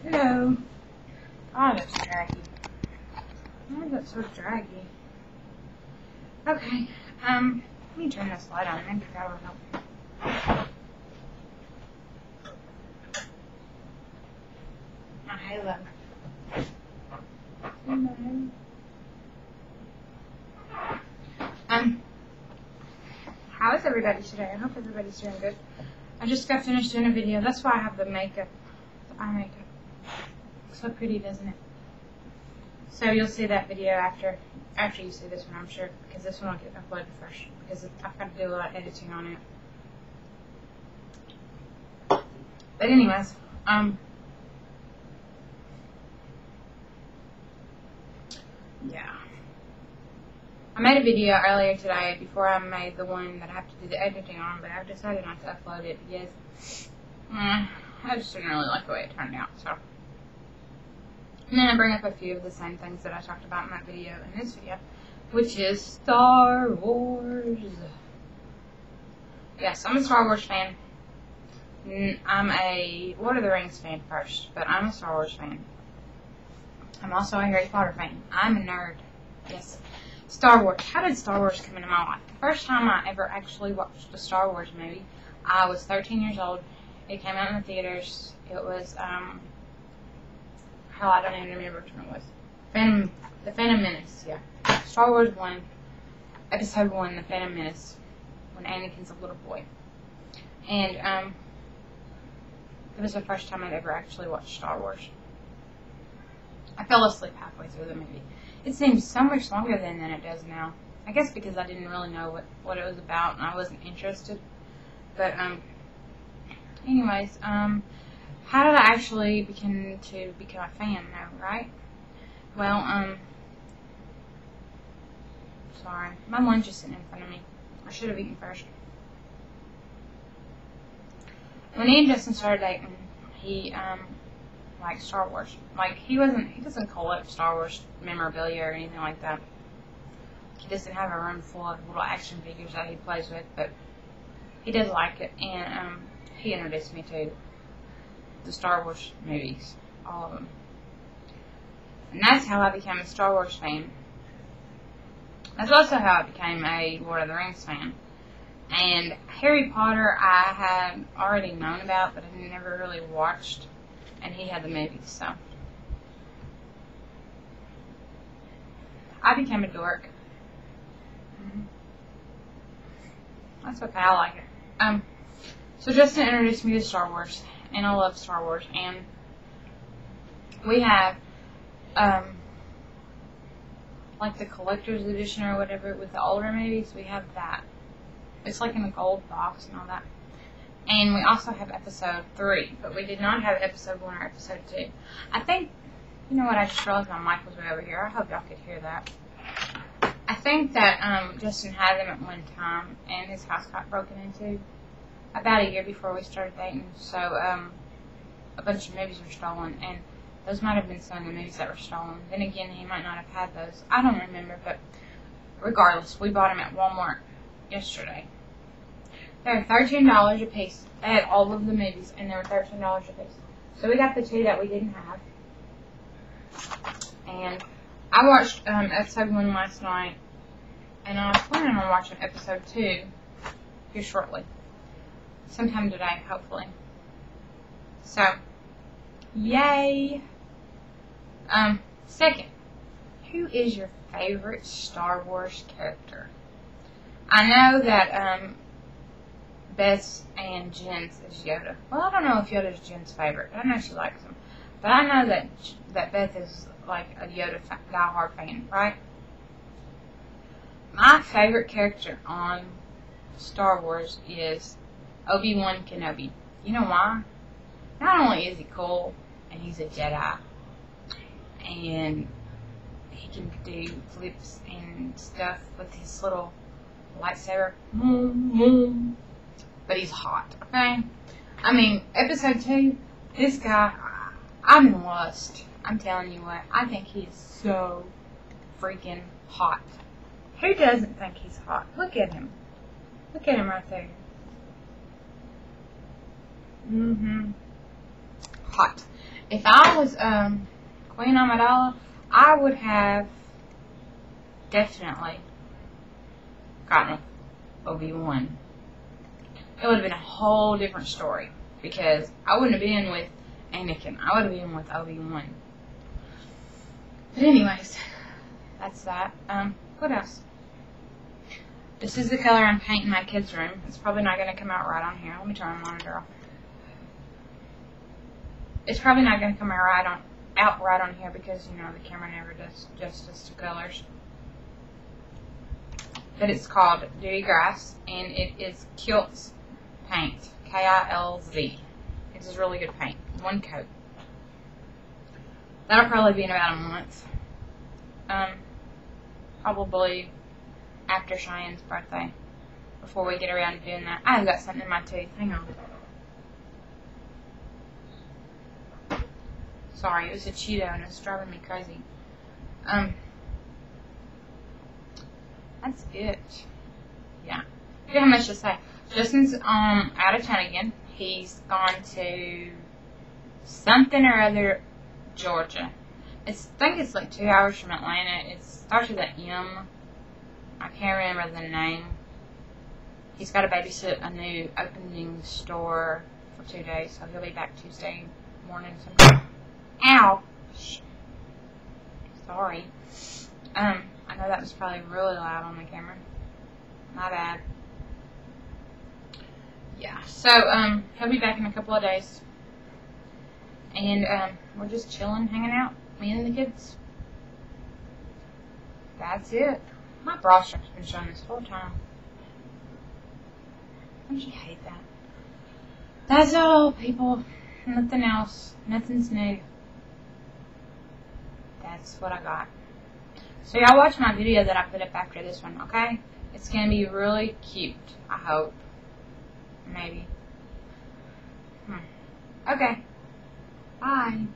Hello. Oh, that's draggy. Why is that so draggy? Okay, let me turn this light on. Maybe that will help. My halo. How is everybody today? I hope everybody's doing good. I just got finished doing a video. That's why I have the makeup, the eye makeup. Looks so pretty, doesn't it? So you'll see that video after you see this one, I'm sure, because this one will get uploaded first, because I've got to do a lot of editing on it. But anyways, yeah. I made a video earlier today before I made the one that I have to do the editing on, but I've decided not to upload it because I just didn't really like the way it turned out. So, and then I bring up a few of the same things that I talked about in that video in this video, which is Star Wars. Yes, I'm a Star Wars fan. I'm a Lord of the Rings fan first, but I'm a Star Wars fan. I'm also a Harry Potter fan. I'm a nerd. Yes. Star Wars. How did Star Wars come into my life? The first time I ever actually watched a Star Wars movie, I was 13 years old. It came out in the theaters. It was, hell, I don't even remember which one it was. The Phantom Menace, yeah. Star Wars 1, Episode 1, The Phantom Menace, when Anakin's a little boy. And, it was the first time I'd ever actually watched Star Wars. I fell asleep halfway through the movie. It seems so much longer than it does now. I guess because I didn't really know what it was about and I wasn't interested. But, anyways, how did I actually begin to become a fan now, right? Well, sorry. My lunch is sitting in front of me. I should have eaten first. When me and Justin started dating, he, like Star Wars. Like, he doesn't collect Star Wars memorabilia or anything like that. He doesn't have a room full of little action figures that he plays with, but he does like it, and he introduced me to the Star Wars movies, all of them. And that's how I became a Star Wars fan. That's also how I became a Lord of the Rings fan. And Harry Potter I had already known about, but I never really watched. And he had the movies, so I became a dork. That's okay, I like it. So Justin introduced me to Star Wars, and I love Star Wars, and we have, like the collector's edition or whatever with the older movies, we have that. It's like in a gold box and all that. And we also have episode 3, but we did not have episode 1 or episode 2. I think, you know what, I just realized my mic was way over here. I hope y'all could hear that. I think that Justin had them at one time, and his house got broken into about a year before we started dating. So a bunch of movies were stolen, and those might have been some of the movies that were stolen. Then again, he might not have had those. I don't remember, but regardless, we bought them at Walmart yesterday. They're $13 a piece. They had all of the movies, and they were $13 a piece. So we got the 2 that we didn't have. And I watched episode 1 last night, and I'm planning on watching episode 2 here shortly. Sometime today, hopefully. So, yay! Second, who is your favorite Star Wars character? I know that, Beth's and Jen's is Yoda. Well, I don't know if Yoda's Jen's favorite. I know she likes him. But I know that Beth is like a Yoda diehard fan, right? My favorite character on Star Wars is Obie Wan Kenobi. You know why? Not only is he cool, and he's a Jedi, and he can do flips and stuff with his little lightsaber, but he's hot, okay? I mean, episode 2, this guy, I'm in lust. I'm telling you what, I think he is so freaking hot. Who doesn't think he's hot? Look at him. Look at him right there. Hot. If I was Queen Amidala, I would have definitely gotten Obie Wan. It would have been a whole different story because I wouldn't have been with Anakin. I would have been with Obie Wan. But anyways, that's that. What else? This is the color I'm painting my kids' room. It's probably not going to come out right on here. Let me turn the monitor off. It's probably not going to come out right on here because, you know, the camera never does justice to colors. But it's called Duty Grass, and it is Kilt's paint. K-I-L-Z. This is really good paint. One coat. That'll probably be in about a month. Probably after Cheyenne's birthday. Before we get around to doing that. I've got something in my tooth. Hang on. Sorry, it was a Cheeto and it's driving me crazy. That's it. Yeah. I don't have much to say. Justin's out of town again. He's gone to something or other, Georgia. I think it's like 2 hours from Atlanta. It starts with an M. I can't remember the name. He's got to babysit a new opening store for 2 days, so he'll be back Tuesday morning sometime. Ow! Sorry. I know that was probably really loud on the camera. My bad. Yeah, so, he'll be back in a couple of days. And, we're just chilling, hanging out, me and the kids. That's it. My bra strap's been showing this whole time. Don't you hate that? That's all, people. Nothing else. Nothing's new. That's what I got. So y'all watch my video that I put up after this one, okay? It's going to be really cute, I hope. Maybe. Okay. Bye.